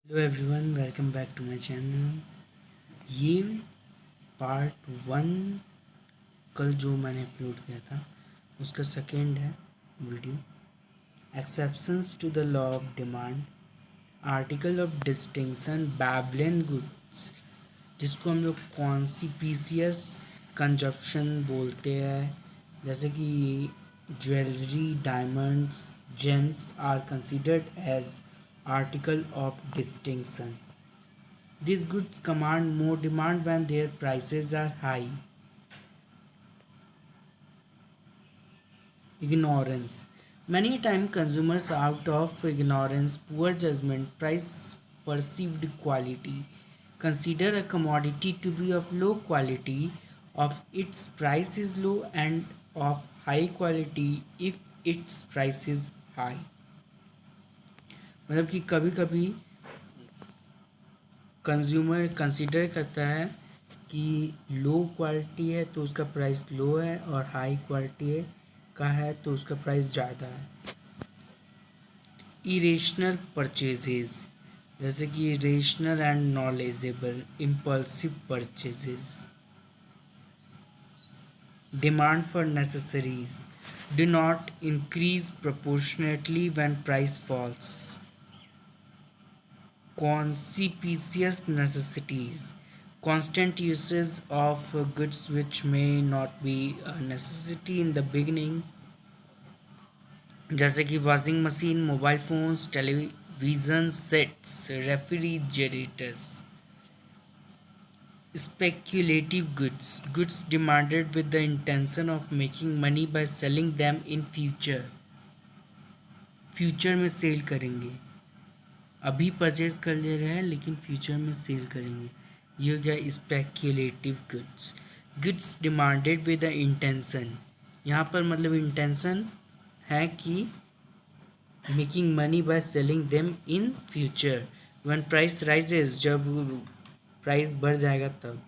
Hello everyone, welcome back to my channel. ये part 1 कल जो मैंने अपलोड किया था उसका सेकेंड है video. Exceptions to the law of demand, article of distinction, Veblen goods, जिसको हम लोग कॉन्सिपिशियस कंजप्शन बोलते हैं, जैसे कि jewellery, diamonds, gems are considered as article of distinction. These goods command more demand when their prices are high. Ignorance. Many times consumers out of ignorance, poor judgment, price perceived quality, consider a commodity to be of low quality if its price is low and of high quality if its price is high. मतलब कि कभी कभी consumer consider करता है कि low quality है तो उसका प्राइस लो है और हाई क्वालिटी है का है तो उसका प्राइस ज़्यादा है। इरेशनल परचेजेस, जैसे कि irrational and knowledgeable impulsive purchases. Demand for necessaries do not increase proportionately when price falls. Conspicuous necessities, constant uses of goods which may not be a necessity in the beginning, जैसे कि washing machine, mobile phones, television sets, refrigerators. Speculative goods, goods demanded with the intention of making money by selling them in future. Future में cell करेंगे, अभी purchase कर ले रहे हैं लेकिन फ्यूचर में सेल करेंगे। ये हो गया speculative goods. Goods demanded with the intention, यहाँ पर मतलब इंटेंशन है कि making money by selling them in future. When price rises, जब प्राइस बढ़ जाएगा तब।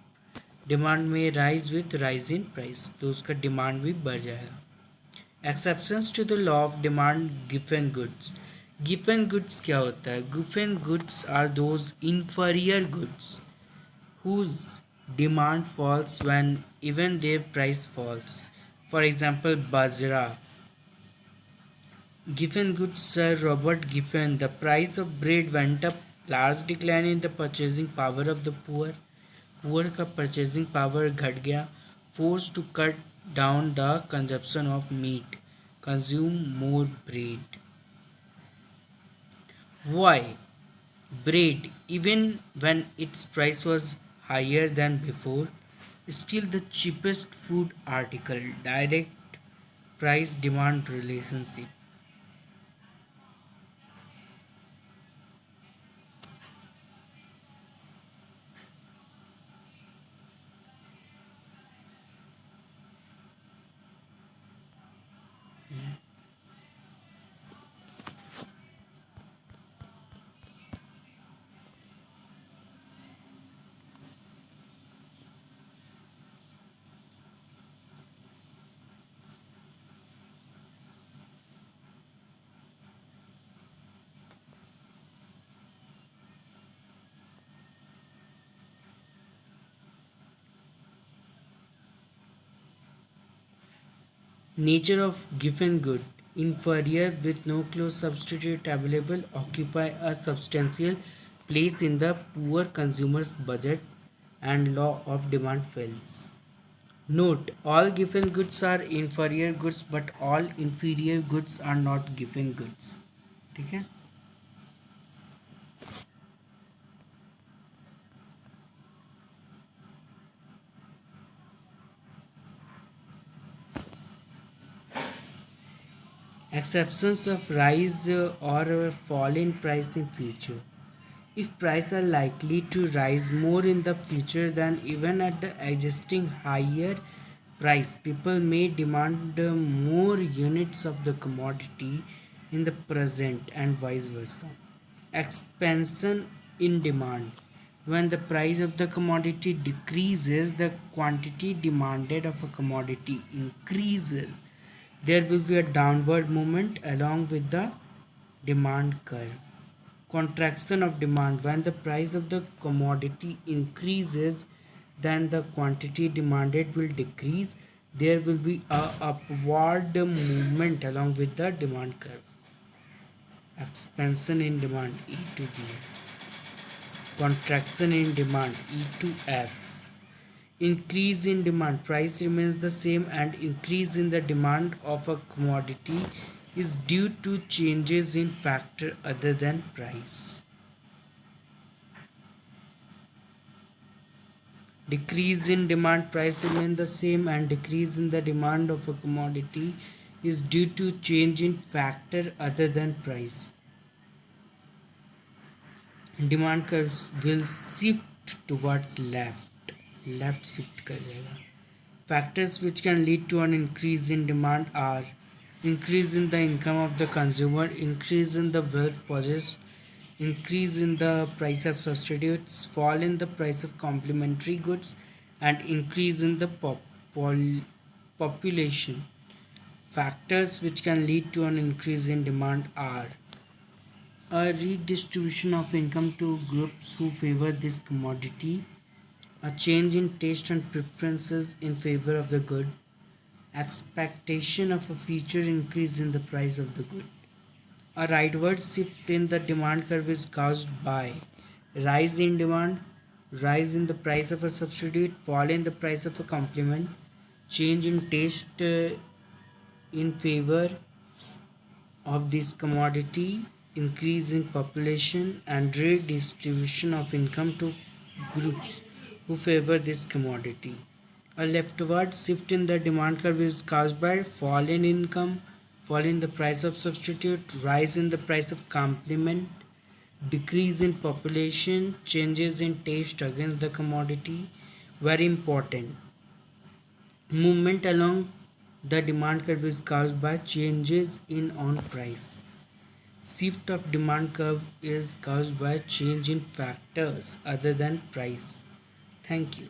डिमांड में rise with rise in price, तो उसका डिमांड भी बढ़ जाएगा। Exceptions to the law of demand, given goods. Given goods क्या होता है? Given goods are those inferior goods whose demand falls when even their price falls. For example, bajra. Giffen goods, Sir Robert Giffen. The price of bread went up. Large decline in the purchasing power of the poor. Poor का purchasing power घट गया. Forced to cut down the consumption of meat. Consume more bread. Why? Bread, even when its price was higher than before, still the cheapest food article. Direct price demand relationship. Nature of given good. Inferior with no close substitute available occupy a substantial place in the poor consumer's budget and law of demand fails. Note, all given goods are inferior goods but all inferior goods are not given goods. ठीक है? Exceptions of rise or fall in price in future. If prices are likely to rise more in the future than even at the existing higher price, people may demand more units of the commodity in the present and vice versa. Expansion in demand. When the price of the commodity decreases, the quantity demanded of a commodity increases. There will be a downward movement along with the demand curve. Contraction of demand: when the price of the commodity increases, then the quantity demanded will decrease. There will be a upward movement along with the demand curve. Expansion in demand, E to B. Contraction in demand, E to F. Increase in demand: price remains the same, and increase in the demand of a commodity is due to changes in factor other than price. Decrease in demand: price remains the same, and decrease in the demand of a commodity is due to change in factor other than price. Demand curves will shift towards left shift कर जाएगा. Factors which can lead to an increase in demand are increase in the income of the consumer, increase in the wealth possessed, increase in the price of substitutes, fall in the price of complementary goods, and increase in the population. Factors which can lead to an increase in demand are a redistribution of income to groups who favor this commodity, a change in taste and preferences in favor of the good, expectation of a future increase in the price of the good. A rightward shift in the demand curve is caused by rise in demand, rise in the price of a substitute, fall in the price of a complement, change in taste in favor of this commodity, increase in population, and redistribution of income to groups who favor this commodity. A leftward shift in the demand curve is caused by fall in income, fall in the price of substitute, rise in the price of complement, decrease in population, changes in taste against the commodity. Very important. Movement along the demand curve is caused by changes in on price. Shift of demand curve is caused by change in factors other than price. Thank you.